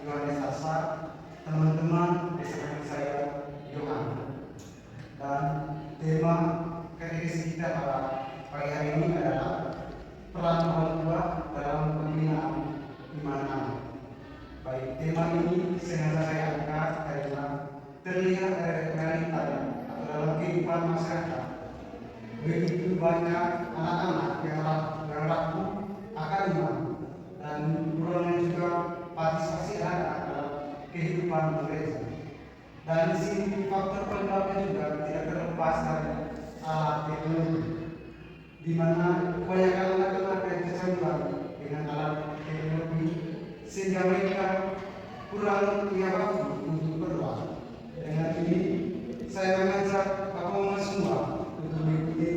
Yohanes Asa, teman-teman bersama saya Yohan. Dan tema katekis kita pada pagi hari ini adalah peran orang tua dalam pembinaan iman anak. Baik, tema ini sengaja saya angkat karena terlihat dari realita atau dalam kehidupan masyarakat. Begitu banyak anak-anak yang rapuh akan iman dan kurangnya juga partisipasi anak dalam kehidupan gereja. Dan di sini faktor penyebabnya juga tidak terlepas dari alat teknologi, di mana kebanyakan anak-anak yang tercemar dengan alat teknologi sehingga mereka kurang punya waktu untuk berdoa. Dengan ini saya mengajak Bapak-Bapak semua untuk mengikuti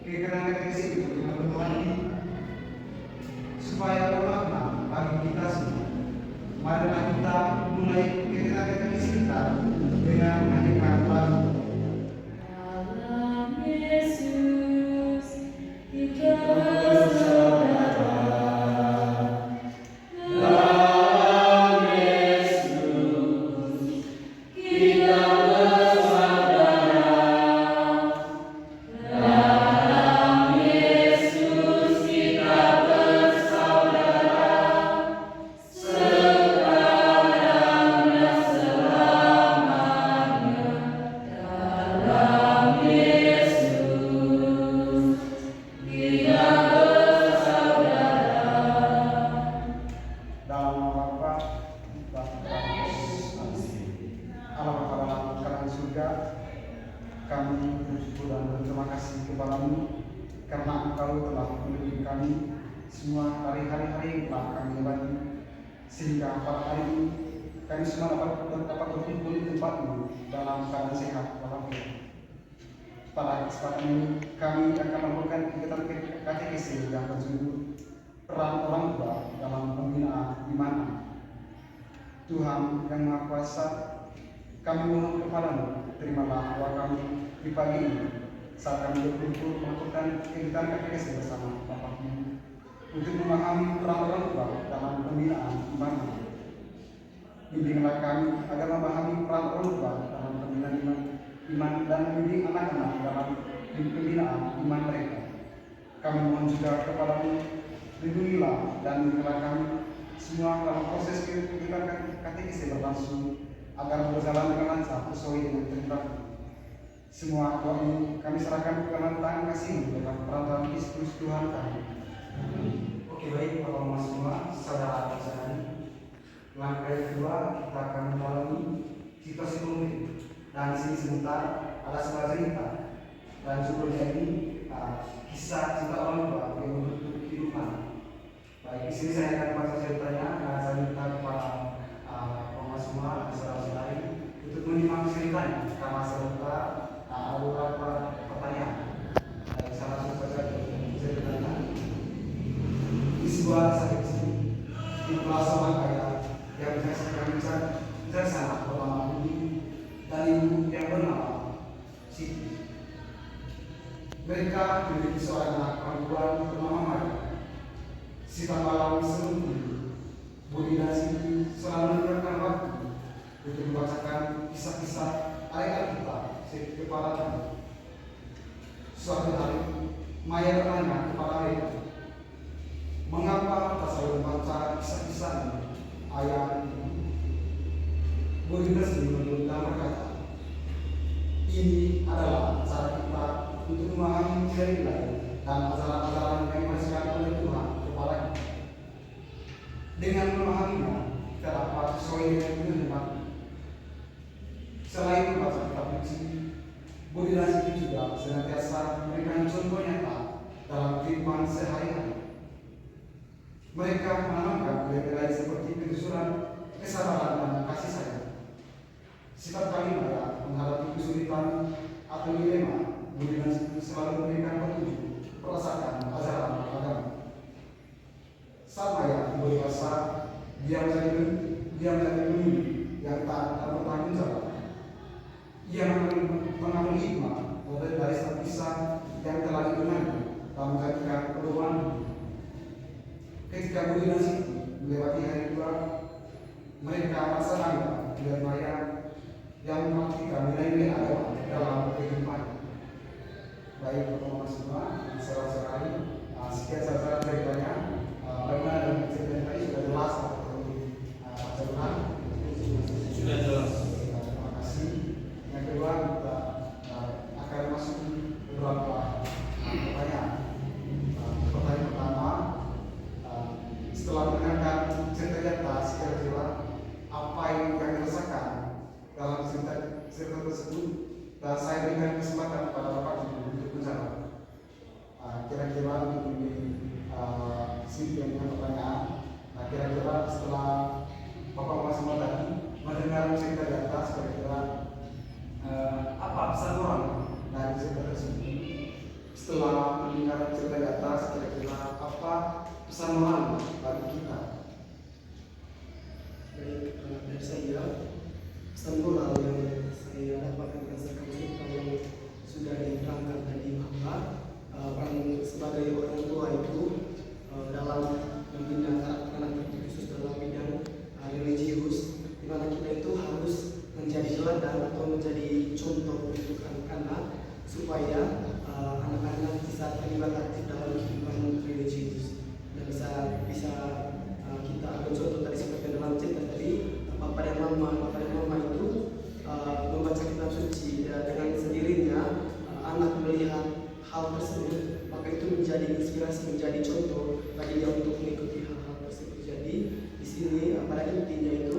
kegiatan katekis itu dengan berhati supaya bermakna bagi kita semua. Marilah kita mulai kegiatan katekis kita dengan menyanyikan lagu Dalam Yesus kita kami bersyukur dan berterima kasih kepadamu karena Engkau telah melindungi kami semua dari hari-hari yang telah kami lewati, sehingga pada hari ini kami semua dapat berkumpul di tempatmu dalam keadaan sehat walafiat. Pada kesempatan ini kami akan melakukan kegiatan katekis yang berjudul peran orang tua dalam pembinaan iman. Tuhan yang Maha Kuasa, kami mohon kepadamu, terimalah doa kami di pagi ini saat kami berkumpul melakukan kegiatan katekis bersama Bapakmu untuk memahami peran orang tua dalam pembinaan iman. Bimbinglah kami agar memahami peran orang tua dalam pembinaan iman dan membimbing anak-anak dalam pembinaan iman mereka. Kami mohon juga kepadamu, lindungilah dan bimbinglah kami semua dalam proses kegiatan katekis berlangsung agar berjalan dengan lancar sesuai dengan kehendak. Semua doa ini kami serahkan ke dalam tangan kasih-Mu dengan perantaraan Kristus Tuhan kami. Oke, baik Bapak-Bapak semua, saudara tersayangi. Langkah yang kedua kita akan melalui situasi konkret. Dan di sini sebentar ada sebuah cerita dan sebelumnya ini kisah cinta orang tua yang membentuk kehidupan. Baik, di sini saya akan baca ceritanya dan saya minta kepada Bapak semua, saudara-saudari untuk menyimak ceritanya karena serta ada beberapa pertanyaan. Baik, saya langsung saja ceritanya. Di sebuah sakit kecil di pulau seorang kaya yang bijaksana bernama Budi dan ibu yang bernama Siti. Mereka memiliki seorang anak perempuan bernama Maria. Setiap malam sebelum tidur, Budi dan Siti selalu menyediakan waktu untuk membacakan kisah-kisah ayat Alkitab kepada kami. Suatu hari, Maya bertanya kepada mereka, mengapa kita selalu membaca kisah-kisah ini? Ayat itu. Budi dan Siti menurut dan berkata, ini adalah cara kita untuk memahami nilai-nilai dan ajaran-ajaran yang dipersiapkan oleh Tuhan kepada kita. Dengan memahaminya, kita dapat sesuai dengan kehendak. Selain membaca kitab suci, Budi dan Siti juga senantiasa memberikan contoh nyata dalam kehidupan sehari-hari. Mereka menanamkan nilai-nilai seperti kejujuran, kesabaran, dan kasih sayang. Setiap kali mereka menghadapi kesulitan atau dilema, Budi dan Siti selalu memberikan petunjuk berdasarkan ajaran agama. Saat Maya diberi kuasa, dia menjadi pemimpin yang taat dan bertanggung jawab. Ia mengambil hikmah dari satu kisah yang telah didengarnya dan menjadikan pedoman. Ketika Budi dan Siti melewati hari tua, mereka merasa bangga dengan maya yang membuktikan nilai-nilai agama dalam kehidupan. Baik teman-teman semua, saudara-saudari, sekian saja ceritanya. Bagaimana dengan cerita tadi sudah jelas atau baca ulang? Sudah jelas. Terima kasih. Yang kedua kita akan masuk beberapa pertanyaan. Pertanyaan pertama, setelah mendengarkan cerita di atas, kira-kira apa yang dirasakan dalam cerita tersebut, dan saya berikan kesempatan kepada Bapak Ibu untuk menjawab. Kira-kira ini simpen pertanyaan. Kira-kira setelah Bapak semua tadi mendengar cerita di atas, kira-kira apa pesan orang dari cerita tersebut? Setelah mendengar cerita di atas, kira-kira apa pesan moral bagi kita? Baik, dari saya pesan moral yang saya dapatkan berdasarkan cerita yang sudah diterangkan tadi bahwa orang sebagai orang tua itu dalam membina karakter anak khusus dalam bidang religius, di mana kita itu harus menjadi teladan atau menjadi contoh untuk anak-anak supaya anak-anak bisa terlibat aktif dalam kehidupan religius dan bisa kita ambil contoh tadi seperti dalam cerita tadi Bapak dan Mama itu membaca kitab suci dengan sendirinya anak melihat hal tersebut, maka itu menjadi inspirasi, menjadi contoh bagi dia untuk mengikuti hal-hal tersebut. Jadi di sini pada intinya itu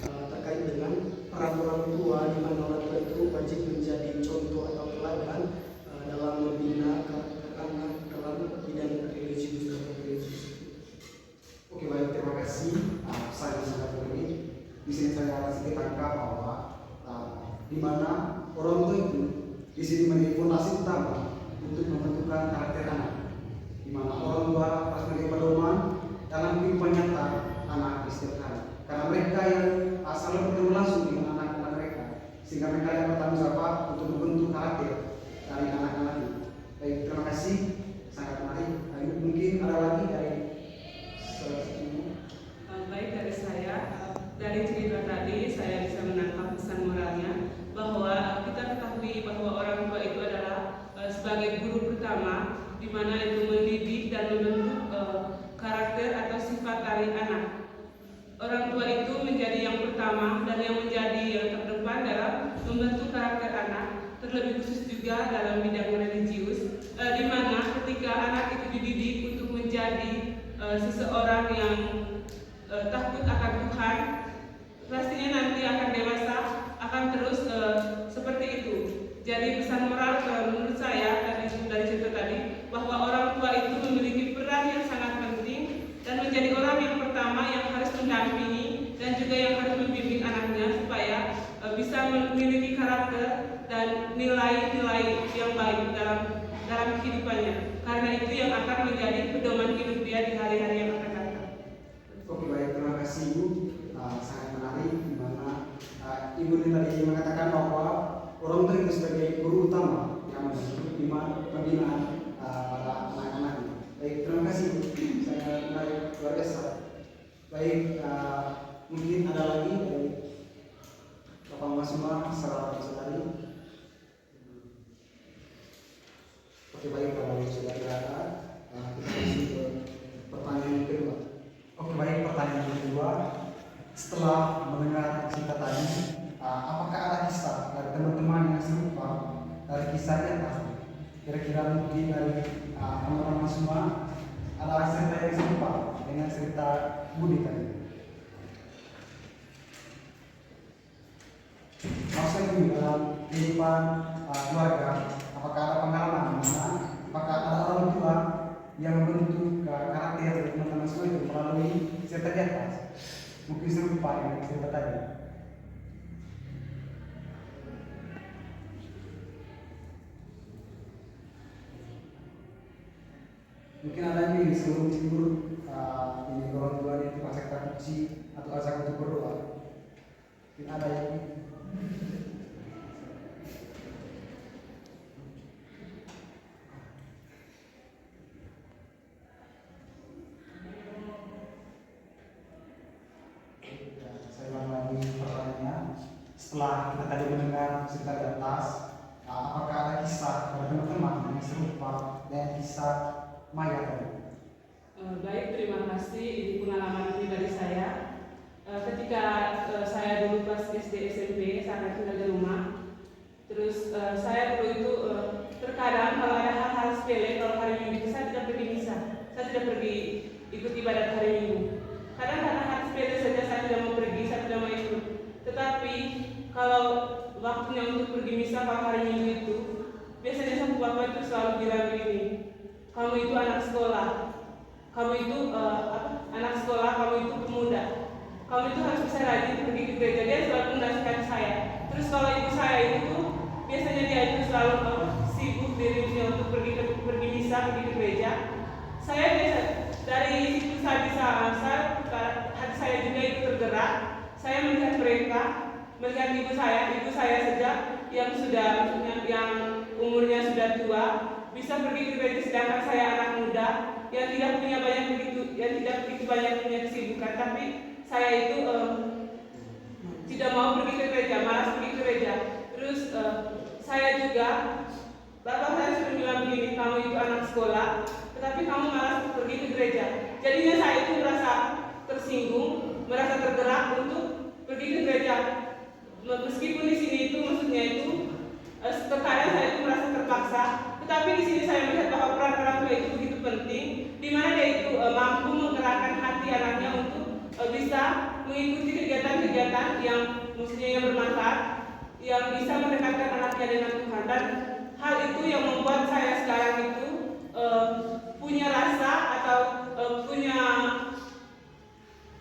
terkait dengan peran orang tua, di mana orang tua itu wajib menjadi contoh atau teladan dalam membina karakter anak dalam bidang religius dan religius. Oke, baik, terima kasih. Saya sangat berani. Di sini saya sedikit tangkap bahwa di mana orang tua itu di sini menjadi fondasi utama untuk membentukkan karakter anak. Di mana orang tua harus menjadi pedoman dalam kehidupan nyata anak di setiap hari. Karena mereka yang selalu bertemu langsung dengan anak-anak mereka, sehingga mereka yang bertanggung jawab untuk membentuk karakter dari anak-anak itu. Baik, terima kasih. Sangat menarik. Mungkin ada lagi dari Baik, dari saya, dari cerita tadi saya bisa menangkap pesan moralnya bahwa kita ketahui bahwa orang tua itu adalah sebagai guru pertama, di mana itu mendidik dan membentuk karakter atau sifat dari anak. Orang tua itu menjadi yang pertama dan yang menjadi yang terdepan dalam membentuk karakter anak, terlebih khusus juga dalam bidang religius, di mana ketika anak itu dididik untuk menjadi seseorang yang takut akan Tuhan, pastinya nanti akan dewasa akan terus seperti itu. Jadi pesan moral menurut saya dari cerita tadi bahwa orang tua itu memiliki peran yang sangat penting dan menjadi orang yang pertama yang harus mendampingi dan juga yang harus membimbing anaknya supaya bisa memiliki karakter dan nilai-nilai yang baik dalam kehidupannya. Karena itu yang akan menjadi pedoman hidup dia di hari-hari yang akan datang. Oke, baik, terima kasih Ibu. Sangat menarik di mana Ibu tadi mengatakan bahwa orang tua itu sebagai guru utama yang membentuk pembinaan pada anak-anak. Baik, terima kasih Ibu. Sangat menarik, luar biasa. Baik, mungkin ada lagi dari Bapak Mas semua, saudara-saudari. Oke, baik, kalau sudah ada, kita masuk ke pertanyaan yang kedua. Oke, baik, pertanyaan yang kedua. Setelah mendengar cerita tadi, apakah ada kisah dari teman-teman yang serupa dari kisah di atas? Kira-kira mungkin dari teman-teman semua ada cerita yang serupa dengan cerita Budi tadi. Maksudnya ini dalam kehidupan keluarga, apakah ada pengalaman di mana apakah ada orang tua yang membentuk karakter dari teman-teman semua itu melalui cerita di atas? Mungkin serupa dengan cerita tadi. Mungkin ada yang ini sebelum tidur ini orang tua itu ajak kunci atau ajak untuk berdoa. Mungkin ada yang saya setelah kita tadi mendengar cerita di atas, apakah ada kisah dari teman-teman yang serupa dengan kisah Maya tadi? Baik, terima kasih. Ini pengalaman pribadi saya. Ketika saya dulu pas SD SMP, saya tinggal di rumah. Terus saya dulu itu terkadang kalau ada hal-hal sepele, kalau hari Minggu itu saya tidak pergi misa, saya tidak pergi ikut ibadat hari Minggu. Kadang karena hal sepele saja saya tidak mau pergi, saya tidak mau ikut. Tetapi kalau waktunya untuk pergi misa pada hari Minggu itu, biasanya sang bapak itu selalu bilang begini, kamu itu anak sekolah, kamu itu anak sekolah, kamu itu pemuda, kamu itu harus bisa rajin pergi ke gereja. Dia selalu menasihati saya. Terus kalau ibu saya itu biasanya dia itu selalu sibuk dirinya untuk pergi misa, pergi ke gereja. Saya biasa dari situ saya bisa hati saya juga itu tergerak. Saya melihat mereka, melihat ibu saya saja yang umurnya sudah tua bisa pergi ke gereja, sedangkan saya anak muda yang tidak begitu banyak punya kesibukan, tapi saya itu tidak mau pergi ke gereja, malas pergi ke gereja. Terus saya juga, bapak saya sudah bilang begini, kamu itu anak sekolah, tetapi kamu malas pergi ke gereja. Jadinya saya itu merasa tersinggung, merasa tergerak untuk pergi ke gereja. Meskipun di sini itu maksudnya itu terkadang saya itu merasa terpaksa, tetapi di sini saya melihat bahwa peran orang tua itu begitu penting, di mana dia itu mampu menggerakkan hati anaknya untuk bisa mengikuti kegiatan-kegiatan yang maksudnya yang bermanfaat, yang bisa mendekatkan anaknya dengan Tuhan. Dan hal itu yang membuat saya sekarang itu punya rasa atau punya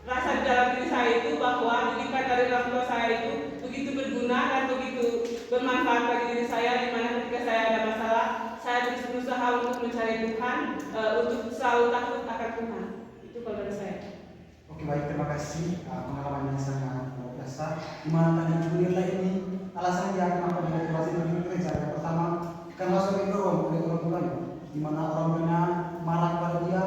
rasa di dalam diri saya itu bahwa didikan dari orang tua saya itu begitu berguna dan begitu bermanfaat bagi diri saya, di mana ketika saya ada masalah, saya terus berusaha untuk mencari Tuhan, untuk selalu takut akan Tuhan. Itu kalau dari saya. Oke, baik, terima kasih. Pengalaman yang sangat luar biasa. Di mana tadi Ibu Nila ini alasan dia kenapa dimotivasi pergi ke gereja. Yang pertama, karena suami dorong oleh orang tuanya, di mana orang tuanya marah pada dia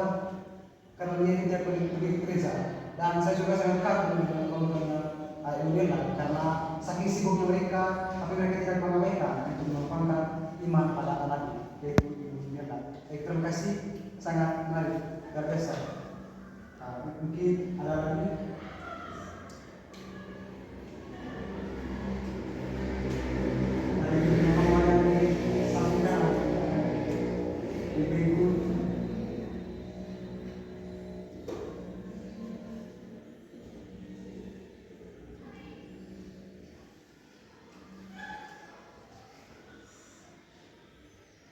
karena dia tidak pergi ke gereja. Dan saya juga sangat kagum dengan orang tuanya Ibu Nila karena saking sibuknya mereka, tapi mereka tidak mengabaikan untuk mengembangkan iman pada anaknya, yaitu Ibu Nila. Terima kasih, sangat menarik, luar biasa. Mungkin ada lagi. Ada yang disampaikan Ibu.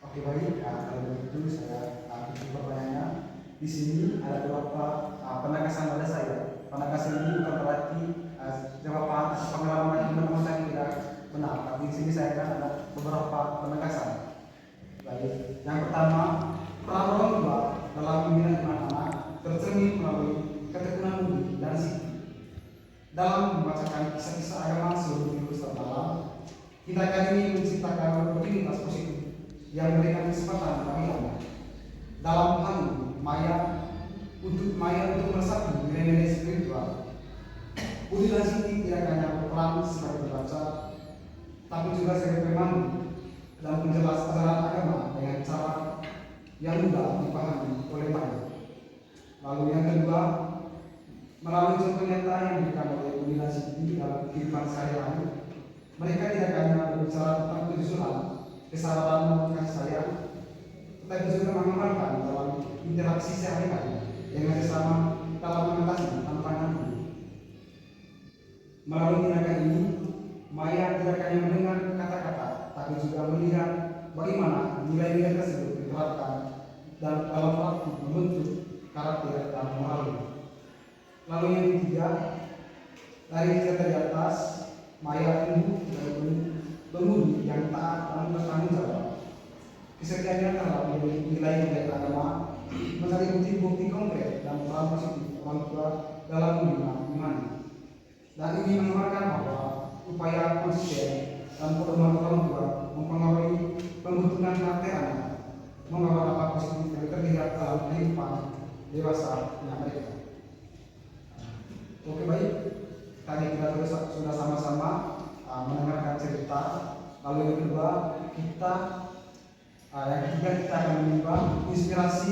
Oke, baik. Kalau begitu saya tutup pertanyaannya. Di sini ada beberapa penegasan pada saya. Penegasan ini bukan berarti jawaban atau pengalaman teman-teman saya tidak benar. Tapi di sini saya akan ada beberapa penegasan. Baik. Yang pertama, peran orang tua dalam membina iman anak tercermin melalui ketekunan budi dan siti. Dalam membacakan kisah-kisah agama seluruh minggu terdalam, kita kali ini menciptakan rutinitas positif yang memberikan kesempatan bagi anak. Dalam hal ini, Maya untuk meresapkan nilai-nilai spiritual. Budi dan Siti tidak hanya berperan sebagai pembaca, tapi juga sebagai pemandu dan penjelas ajaran agama dengan cara yang mudah dipahami oleh Maya. Lalu yang kedua, melalui contoh nyata yang diberikan oleh Budi dan Siti dalam kehidupan sehari-hari, mereka tidak hanya berbicara tentang kejujuran, kesabaran dan kasih sayang, tetapi juga mengamalkan dalam interaksi sehari-hari dengan sesama dalam mengatasi tantangan ini. Melalui tindakan ini, Maya tidak hanya mendengar kata-kata, tapi juga melihat bagaimana nilai-nilai tersebut diterapkan dan dalam waktu membentuk karakter dan moralnya. Lalu yang ketiga, dari cerita di atas, Maya tumbuh menjadi pemudi yang taat dan bertanggung jawab. Kesetiaannya terhadap nilai-nilai agama menjadi bukti-bukti konkret dan peran positif orang tua dalam membina iman. Dan ini mengamalkan bahwa upaya konsisten dan pedoman orang tua mempengaruhi pembentukan karakter anak, membawa dampak positif yang terlihat dalam kehidupan dewasa mereka. Oke, baik, tadi kita sudah sama-sama mendengarkan cerita. Lalu yang kedua yang ketiga kita akan menimba inspirasi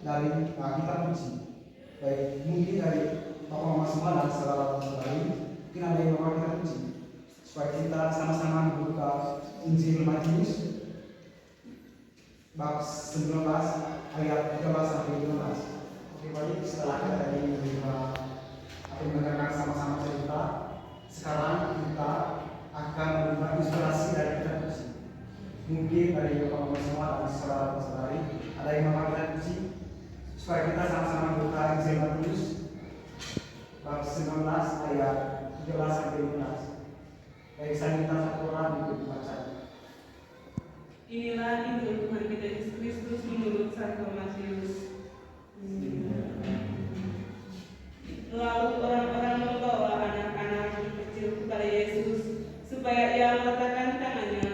dari kitab suci, baik mungkin dari Bapak Mama semua dan saudara-saudari, mungkin ada yang bawa kitab suci, supaya kita sama-sama membuka Injil Matius bab 19 ayat 13 sampai 15. Oke, baik, setelah kita tadi mendengarkan sama-sama cerita, sekarang kita akan menimba inspirasi dari kitab suci. Mungkin dari Bapak-Bapak semua dan saudara-saudari ada yang membawa kitab suci, supaya kita sama-sama membuka Injil Matius bab 19 ayat 13 sampai 15. Baik, saya minta satu orang untuk membaca. Inilah Injil Tuhan kita Yesus Kristus menurut Santo Matius. Lalu orang-orang membawa anak-anak kecil kepada Yesus supaya ia meletakkan tangannya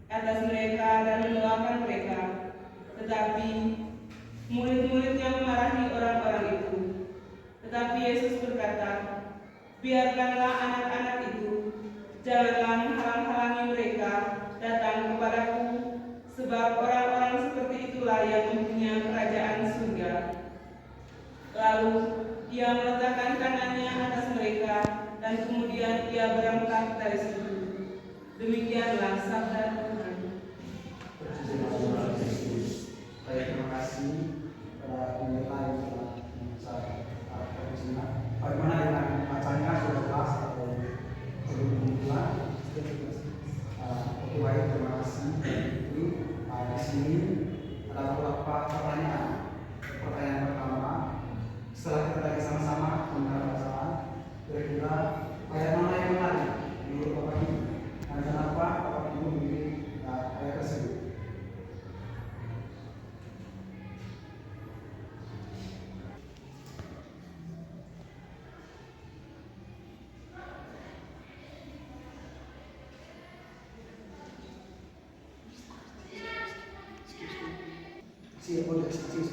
atas mereka dan mendoakan mereka. Tetapi murid-muridnya memarahi orang-orang itu. Tetapi Yesus berkata, "Biarkanlah anak-anak itu, janganlah menghalang-halangi mereka datang kepadaku, sebab orang-orang seperti itulah yang mempunyai kerajaan surga." Lalu ia meletakkan tangannya atas mereka dan kemudian ia berangkat dari situ. Demikianlah sabda Tuhan. Baik, terima kasih kepada pendeta yang telah membaca persiapan. Bagaimana dengan bacanya sudah jelas atau belum dimulai? Oke, baik, terima kasih. Di sini ada beberapa pertanyaan. Pertanyaan pertama, setelah kita tadi sama-sama mendengar bacaan, kira-kira ayat mana yang menarik menurut Bapak Ibu? Dan kenapa Bapak Ibu memilih ayat tersebut? Sí, boleh, sí.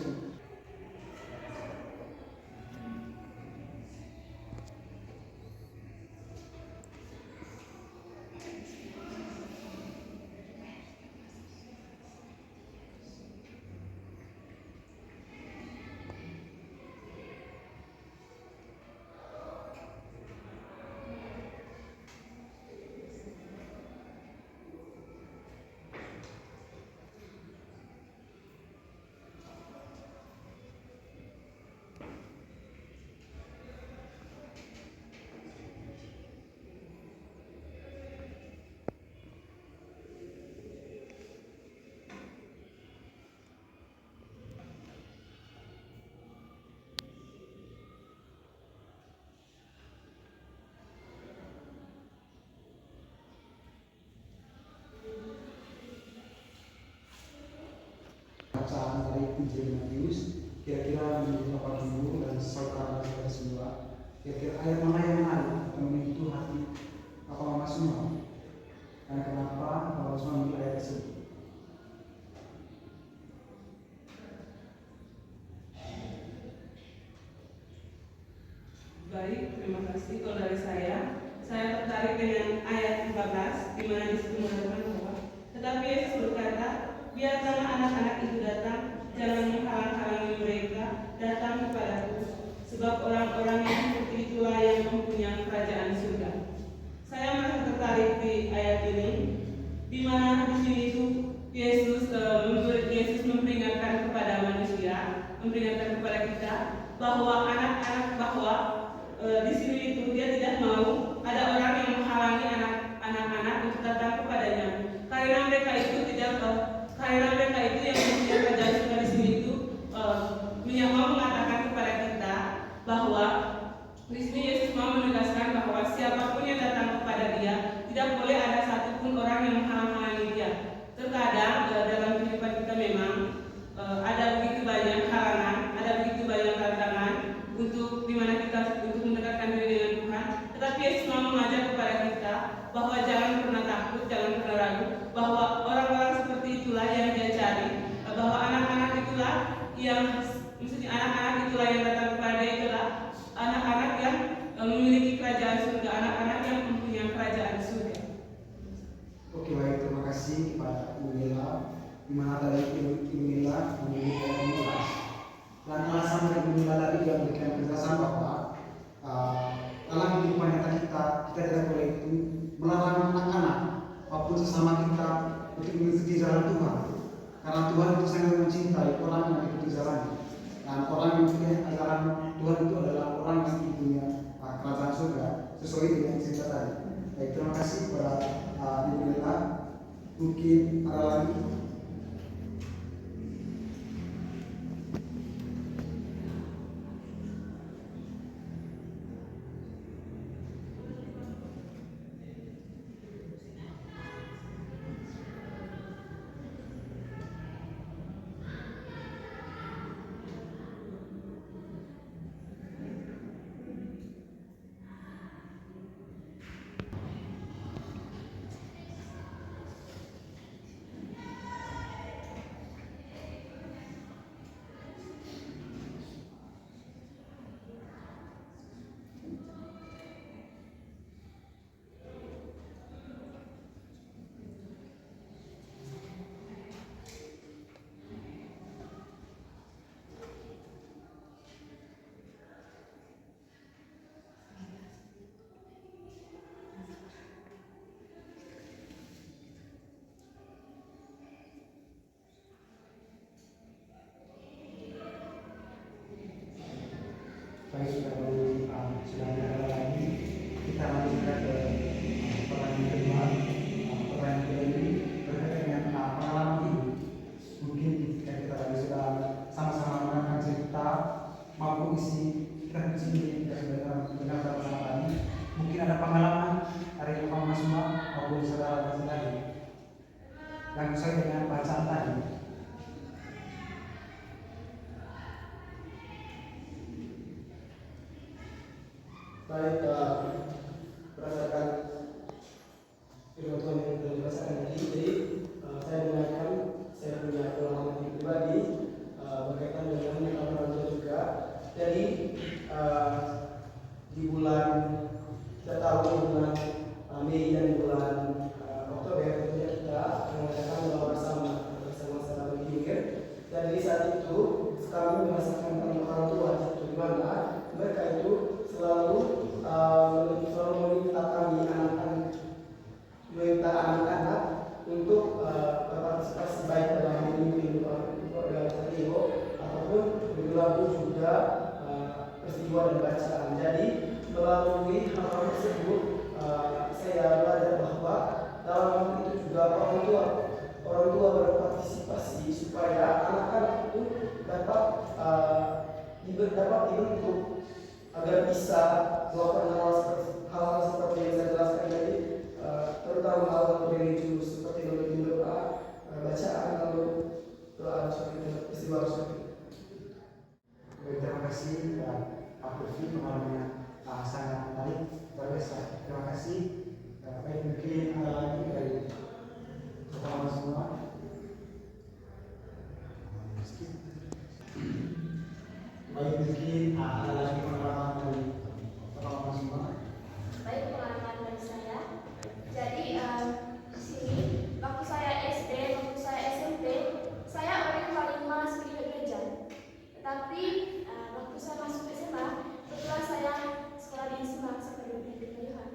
Bacaan dari Injil Matius, kira-kira menurut Bapak Ibu dan saudara-saudara semua, kira-kira ayat mana yang menarik atau menyentuh hati Bapak Mama semua, dan kenapa Bapak semua memilih ayat tersebut? Baik, terima kasih. Kalau dari saya tertarik dengan ayat 14 di mana disitu mengatakan bahwa tetapi Yesus berkata, "Biarkanlah anak-anak itu datang, jangan menghalang-halangi mereka datang kepadaku, sebab orang-orang yang seperti itulah yang mempunyai kerajaan surga." Saya merasa tertarik di ayat ini, di mana di sini itu Yesus memperingatkan kepada manusia, memperingatkan kepada kita bahwa di sini itu dia tidak mau ada orang yang menghalangi anak-anak untuk datang kepadanya, karena mereka itu yang mempunyai kerajaan surga. Di sini itu mau mengatakan kepada kita bahwa di sini Yesus mau menegaskan bahwa siapapun yang datang kepada Dia tidak boleh ada satupun orang yang menghalang-halangi Dia. Terkadang dalam kehidupan kita memang ada begitu banyak halangan, ada begitu banyak tantangan untuk dimana kita untuk mendekatkan diri dengan Tuhan. Tetapi Yesus mau mengajak kepada kita bahwa jangan pernah takut, jangan pernah ragu, bahwa orang-orang seperti itulah yang Dia cari, bahwa anak-anak itulah yang datang kepada Dia itulah anak-anak yang memiliki kerajaan surga, anak-anak yang mempunyai kerajaan surga. kita tidak boleh melarang anak-anak maupun sesama kita untuk mengikuti jalan Tuhan. Karena Tuhan itu sangat mencintai orang yang mengikuti jalannya. Dan orang yang punya ajaran Tuhan itu adalah orang yang punya kerajaan surga sesuai dengan cerita tadi. Baik, terima kasih kepada Ibu Lena. Mungkin ada lagi. Baik, sudah ada lagi, kita lanjutkan ke pertanyaan kedua. Pertanyaan kedua ini berkaitan dengan pengalaman hidup. Mungkin ketika kita tadi sudah sama-sama mendengarkan cerita maupun isi kita sendiri kita sudah mendengar bersama tadi. Mungkin ada pengalaman dari teman semua maupun saudara-saudari yang sesuai dengan bacaan tadi. Baik, berdasarkan firman Tuhan yang telah dibacakan tadi, jadi saya mengingatkan saya punya pengalaman pribadi berkaitan dengan orang tua juga. Jadi di bulan kita tahu di bulan Mei dan bulan Oktober tentunya kita mengadakan doa bersama saudara Mingir. Dan di saat itu kami merasakan orang tua di mana mereka itu selalu meminta kami anak-anak untuk berpartisipasi baik dalam memimpin keluarga Trio ataupun berlaku juga peristiwa dan bacaan. Jadi melalui hal tersebut saya belajar bahwa dalam hal itu juga orang tua berpartisipasi supaya anak-anak itu dapat dibentuk agar bisa melakukan hal-hal seperti yang saya jelaskan tadi, terutama hal-hal religius seperti memimpin doa, bacaan, lalu doa seperti peristiwa seperti itu. Baik, terima kasih Pak Kurfi, pengalamannya sangat menarik, luar biasa. Terima kasih. Baik, mungkin ada lagi dari teman semua. Baik, mungkin ada lagi pengalaman dari teman semua. Baik, pengalaman dari saya. Jadi di sini waktu saya SD, waktu saya SMP, saya orang yang paling malas pergi ke gereja. Tetapi waktu saya masuk SMA, setelah saya sekolah di SMA sampai di Yohan,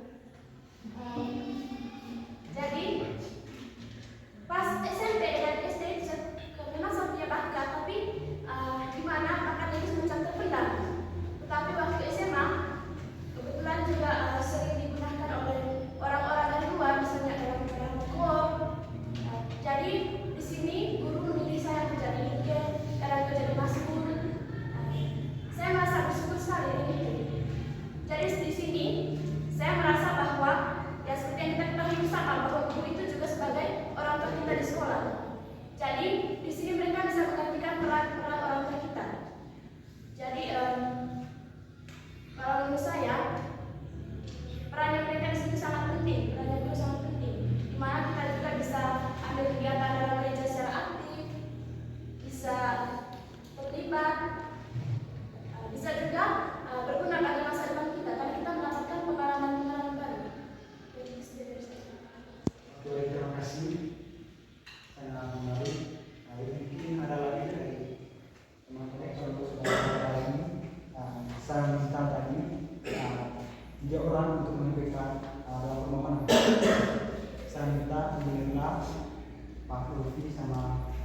Novi sama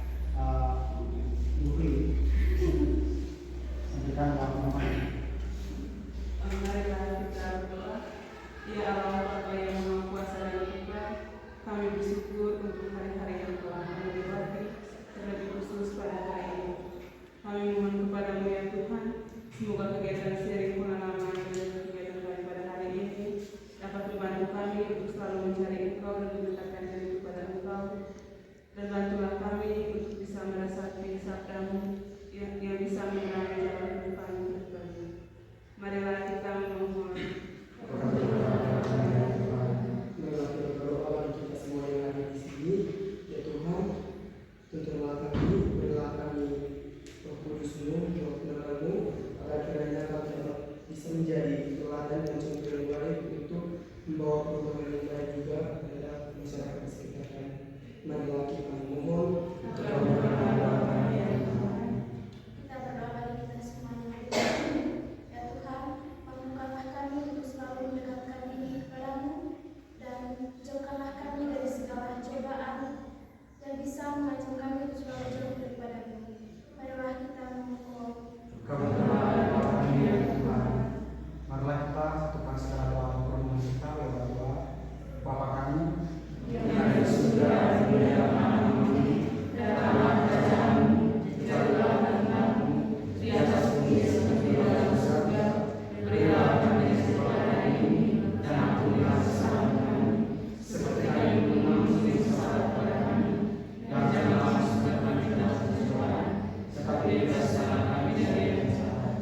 Nukli. Sampaikan nama-namanya. Marilah kita berdoa. Ya Allah, Bapa yang Maha Kuasa dan Tunggal, kami bersyukur untuk hari-hari yang telah kami lewati, terlebih khusus pada hari ini. Kami mohon kepadamu ya Tuhan, semoga kegiatan sharing pengalaman dan kegiatan kami pada hari ini dapat membantu kami untuk selalu mencari Engkau dan mendekatkan diri kepada Engkau. Dan bantulah kami untuk bisa merasakan sabdamu yang bisa menerangi jalan hidup kami ke depannya. Marilah kita memohon. Marilah kita berdoa bagi kita semua yang ada di sini. Ya Tuhan, tuntunlah kami, berilah kami Roh Kudus-Mu, Roh kebenaran-Mu, agar kiranya kami dapat bisa menjadi teladan dan contoh yang baik untuk membawa perubahan yang baik juga terhadap masyarakat sekitar kami. Marilah kita memohon. Kita berdoa bagi kita semuanya. Ya Tuhan, mampukanlah kami untuk selalu mendekatkan diri kepadamu dan jauhkanlah kami dari segala cobaan dan bisa mengajak kami untuk selalu jauh daripadamu. Marilah kita memohon. Marilah kita satukan segala doa permohonan kita lewat doa Bapa kami Yang ada di surga, dimuliakan namamu, datanglah kerajaanmu, dijadilah kehendakmu di atas bumi seperti di dalam surga. Berilah kami rezeki hari ini, dan ampunilah kesalahan kami, seperti kami pun mengampuni kesalahan kepada kami. Dan janganlah masukkan kami ke dalam pencobaan, tetapi bebaskanlah kami dari yang jahat.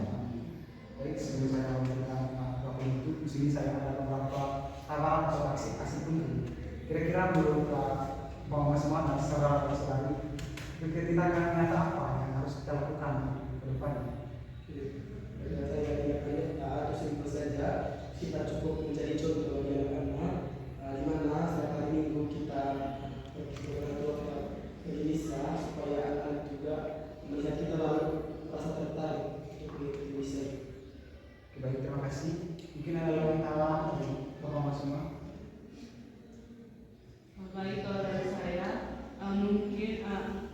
Baik, sebelum saya memberikan beberapa bentuk, di sini saya ada beberapa tawaran atau aksi-aksi penting. Kira-kira menurut Bapak semua dan saudara-saudari, tindakan nyata apa yang harus kita lakukan ke depannya? Saya ingat atau simpel saja, kita cukup menjadi contoh bagi anak-anak, di mana setiap hari Minggu kita berdoa bagi misa supaya anak juga melihat kita lalu rasa tertarik untuk mengikuti misa. Baik, terima kasih. Mungkin ada lagi tawaran dari Bapak semua. Baik, kalau dari saya, mungkin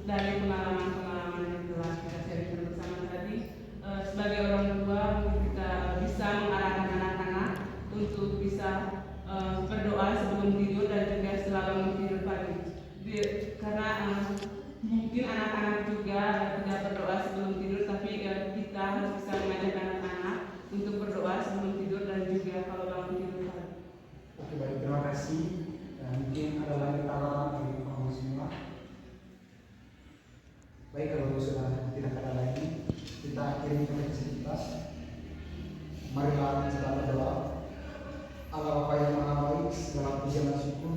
dari pengalaman-pengalaman yang telah kita sharingkan bersama tadi, sebagai orang tua mungkin kita bisa mengarahkan anak-anak untuk bisa berdoa sebelum tidur dan juga setelah bangun tidur pagi. Karena mungkin anak-anak juga tidak berdoa sebelum tidur, tapi kita harus bisa mengajak anak-anak untuk berdoa sebelum tidur dan juga kalau bangun tidur pagi. Oke, baik, terima kasih. Dan mungkin ada lagi tawaran dari Bapak semua. Baik, kalau sudah tidak ada lagi, kita akhiri konferensi kita. Marilah kita berdoa. Allah Bapa yang Maha Baik, segala puji dan syukur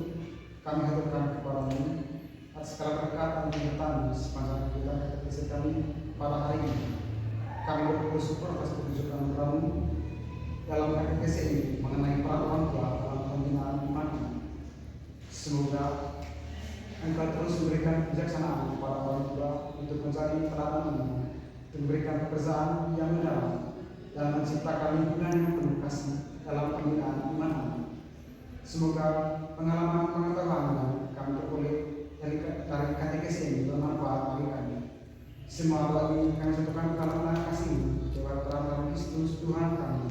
kami haturkan kepadamu atas segala berkat dan keberkatan sepanjang kita ketika kami pada hari ini. Kami bersyukur atas petunjukan kamu dalam katekesi ini mengenai peran orang tua dalam pembinaan iman. Semoga Engkau terus memberikan kebijaksanaan kepada orang tua untuk mencari teladan dan memberikan pekerjaan yang mendalam dalam menciptakan lingkungan yang penuh kasih dalam pembinaan iman. Semoga pengalaman-pengetahuan yang kami peroleh dari katekesi ini bermanfaat bagi kami. Semua bagi kami satukan dalam kasih lewat terang Kristus Tuhan kami.